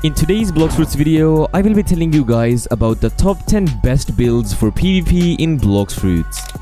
In today's Blox video, I will be telling you guys about the top 10 best builds for PvP in Blox.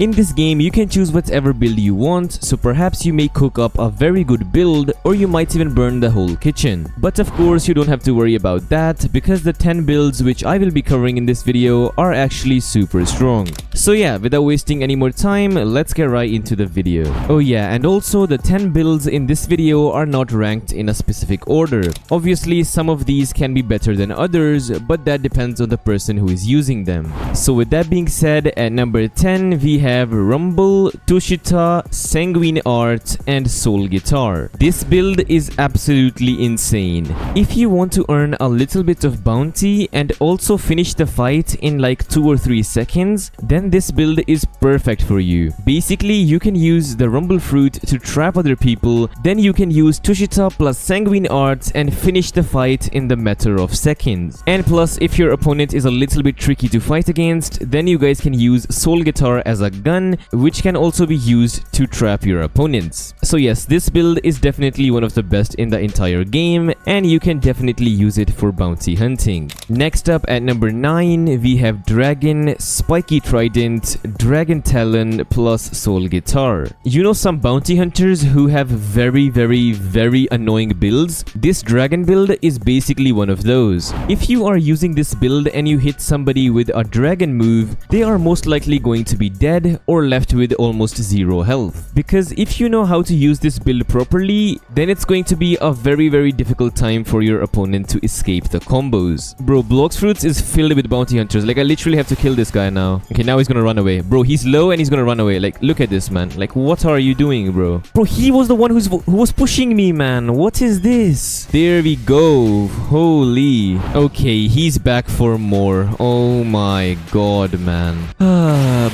In this game, you can choose whatever build you want, so perhaps you may cook up a very good build or you might even burn the whole kitchen. But of course, you don't have to worry about that because the 10 builds which I will be covering in this video are actually super strong. So yeah, without wasting any more time, let's get right into the video. Oh yeah, and also the 10 builds in this video are not ranked in a specific order. Obviously, some of these can be better than others, but that depends on the person who is using them. So with that being said, at number 10 we have Rumble, Tushita, Sanguine Art and Soul Guitar. This build is absolutely insane. If you want to earn a little bit of bounty and also finish the fight in like 2 or 3 seconds, then this build is perfect for you. Basically, you can use the Rumble fruit to trap other people, then you can use Tushita plus Sanguine Art and finish the fight in the matter of seconds. And plus, if your opponent is a little bit tricky to fight against, then you guys can use Soul Guitar as a gun, which can also be used to trap your opponents. So yes, this build is definitely one of the best in the entire game, and you can definitely use it for bounty hunting. Next up at number 9, we have Dragon, Spiky Trident, Dragon Talon plus Soul Guitar. You know some bounty hunters who have very annoying builds? This Dragon build is basically one of those. If you are using this build and you hit somebody with a dragon move, they are most likely going to be dead or left with almost 0 health. Because if you know how to use this build properly, then it's going to be a very difficult time for your opponent to escape the combos. Bro, Blox is filled with bounty hunters. Like, I literally have to kill this guy now. Okay, now he's gonna run away. Bro, he's low and he's gonna run away. Like, look at this, man. Like, what are you doing, bro? Bro, he was the one who was pushing me, man. What is this? There we go. Holy. Okay, he's back for more. Oh my god, man.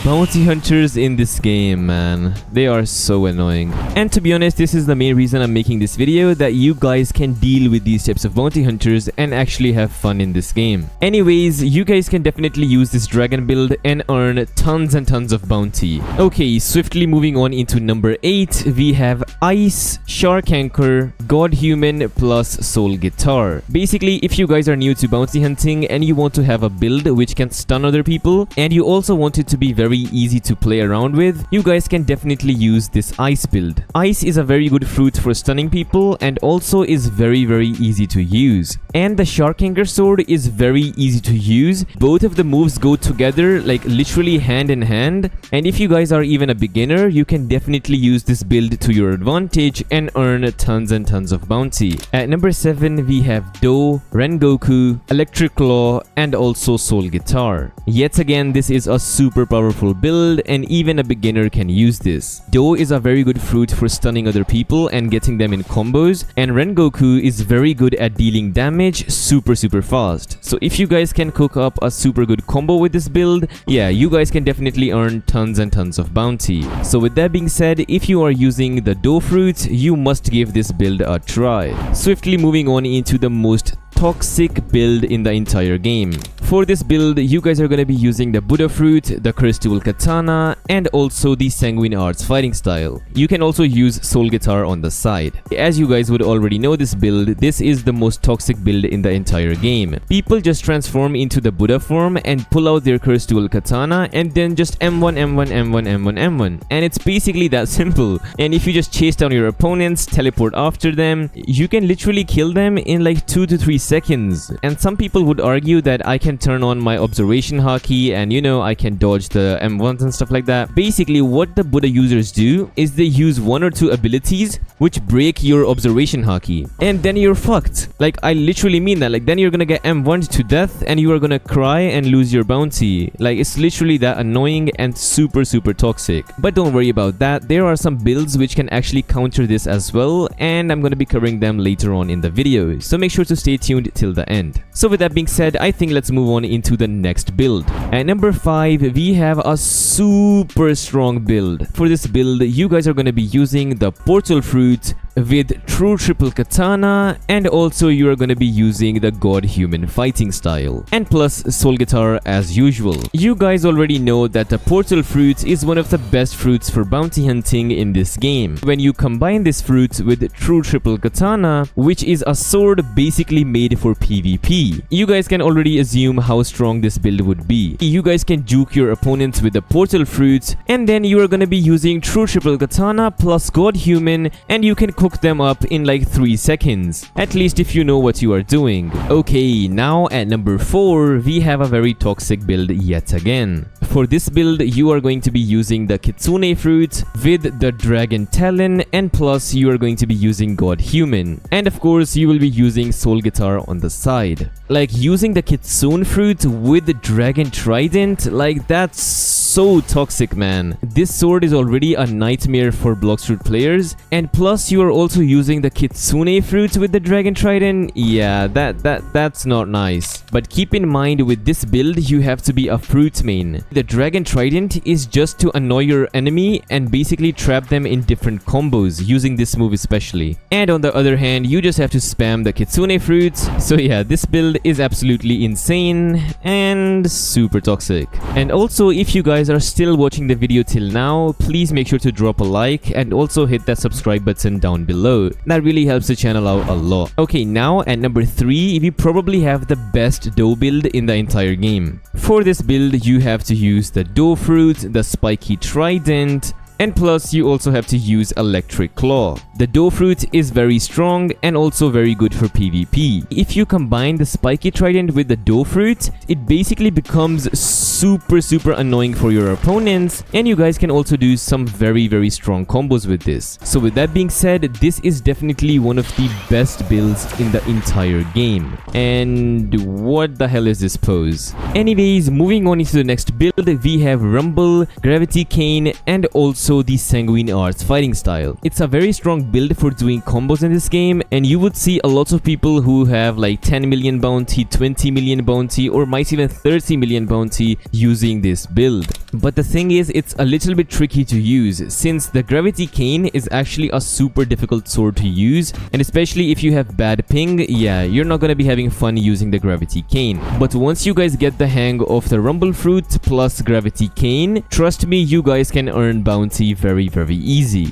Bounty hunters in this game, man. They are so annoying. And to be honest, this is the main reason I'm making this video, that you guys can deal with these types of bounty hunters and actually have fun in this game. Anyways, you guys can definitely use this dragon build and earn tons and tons of bounty. Okay, swiftly moving on into number 8, we have Ice, Shark Anchor, God Human plus Soul Guitar. Basically, if you guys are new to bounty hunting and you want to have a build which can stun other people, and you also want it to be very easy to play around with, you guys can definitely use this Ice build. Ice is a very good fruit for stunning people and also is very easy to use. And the Shark Anchor sword is very easy to use. Both of the moves go together, like literally hand in hand. And if you guys are even a beginner, you can definitely use this build to your advantage and earn tons and tons of bounty. At number 7, we have Do, Rengoku, Electric Claw, and also Soul Guitar. Yet again, this is a super powerful build and even a beginner can use this. Do is a very good fruit for stunning other people and getting them in combos, and Rengoku is very good at dealing damage super fast. So if you guys can cook up a super good combo with this build, yeah, you guys can definitely earn tons and tons of bounty. So with that being said, if you are using the Do fruit, you must give this build a try. Swiftly moving on into the most toxic build in the entire game. For this build, you guys are going to be using the Buddha fruit, the Cursed Tool Katana, and also the Sanguine Arts fighting style. You can also use Soul Guitar on the side. As you guys would already know this build, this is the most toxic build in the entire game. People just transform into the Buddha form and pull out their Cursed Tool Katana and then just M1, M1, M1, M1, M1. And it's basically that simple. And if you just chase down your opponents, teleport after them, you can literally kill them in like 2 to 3 seconds. And some people would argue that I can turn on my observation hotkey and I can dodge the M1s and stuff like that. Basically, what the Buddha users do is they use 1 or 2 abilities which break your observation hotkey, and then you're fucked. Like, I literally mean that. Like, then you're gonna get M1'd to death and you are gonna cry and lose your bounty. Like, it's literally that annoying and super toxic. But don't worry about that. There are some builds which can actually counter this as well, and I'm gonna be covering them later on in the video, so make sure to stay tuned till the end. So with that being said, I think let's move on into the next build. At number 5, we have a super strong build. For this build, you guys are going to be using the Portal fruit, with true triple katana, and also you are gonna be using the god human fighting style, and plus soul guitar as usual. You guys already know that the portal fruit is one of the best fruits for bounty hunting in this game. When you combine this fruit with true triple katana, which is a sword basically made for PvP, you guys can already assume how strong this build would be. You guys can juke your opponents with the portal fruit, and then you are gonna be using true triple katana plus god human, and you can cook them up in like 3 seconds, at least if you know what you are doing. Okay, now at number 4 we have a very toxic build yet again. For this build you are going to be using the kitsune fruit with the dragon talon, and plus you are going to be using god human, and of course you will be using soul guitar on the side. Like, using the kitsune fruit with the dragon trident, like, that's so toxic, man. This sword is already a nightmare for Blox fruit players, and plus you are also using the kitsune fruit with the dragon trident. Yeah, that's not nice. But keep in mind, with this build you have to be a fruit main. The dragon trident is just to annoy your enemy and basically trap them in different combos using this move especially. And on the other hand, you just have to spam the kitsune fruit. So yeah, this build is absolutely insane and super toxic. And also, if you guys are still watching the video till now, please make sure to drop a like and also hit that subscribe button down below. That really helps the channel out a lot. Okay, now at number 3 we probably have the best dough build in the entire game. For this build you have to use the dough fruit, the spiky trident, and plus you also have to use electric claw. The dough fruit is very strong and also very good for PvP. If you combine the spiky trident with the dough fruit, it basically becomes super annoying for your opponents, and you guys can also do some very strong combos with this. So with that being said, this is definitely one of the best builds in the entire game. And what the hell is this pose? Anyways, moving on into the next build, we have Rumble, Gravity Cane, and also the Sanguine Arts fighting style. It's a very strong build for doing combos in this game, and you would see a lot of people who have like 10 million bounty, 20 million bounty, or might even 30 million bounty using this build. But the thing is, it's a little bit tricky to use, since the Gravity Cane is actually a super difficult sword to use, and especially if you have bad ping, yeah, you're not gonna be having fun using the Gravity Cane. But once you guys get the hang of the Rumble Fruit plus Gravity Cane, trust me, you guys can earn bounty very easy.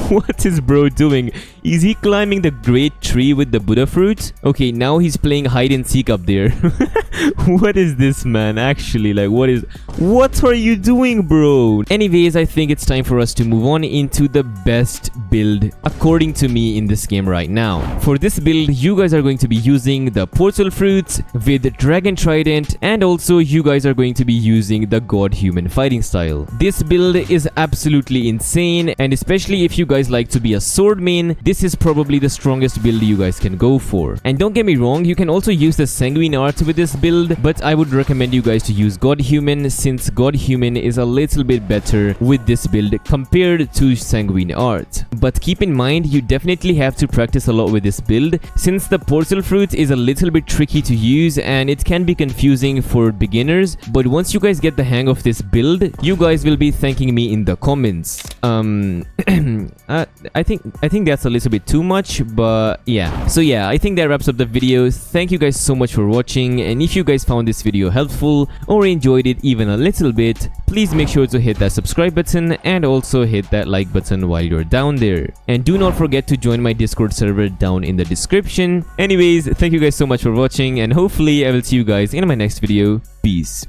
What is bro doing? Is he climbing the great tree with the Buddha fruit? Okay, now he's playing hide and seek up there. What is this, man? Actually, like, what are you doing, bro? Anyways, I think it's time for us to move on into the best build according to me in this game right now. For this build, you guys are going to be using the portal fruit with dragon trident, and also you guys are going to be using the god human fighting style. This build is absolutely insane, and especially if you guys like to be a sword main, this is probably the strongest build you guys can go for. And don't get me wrong, you can also use the Sanguine Art with this build, but I would recommend you guys to use god human, since god human is a little bit better with this build compared to Sanguine Art. But keep in mind, you definitely have to practice a lot with this build, since the portal fruit is a little bit tricky to use and it can be confusing for beginners. But once you guys get the hang of this build, you guys will be thanking me in the comments. I think that's a little bit too much, but yeah. So yeah, I think that wraps up the video. Thank you guys so much for watching, and if you guys found this video helpful or enjoyed it even a little bit, please make sure to hit that subscribe button and also hit that like button while you're down there. And do not forget to join my Discord server down in the description. Anyways, thank you guys so much for watching, and hopefully I will see you guys in my next video. Peace.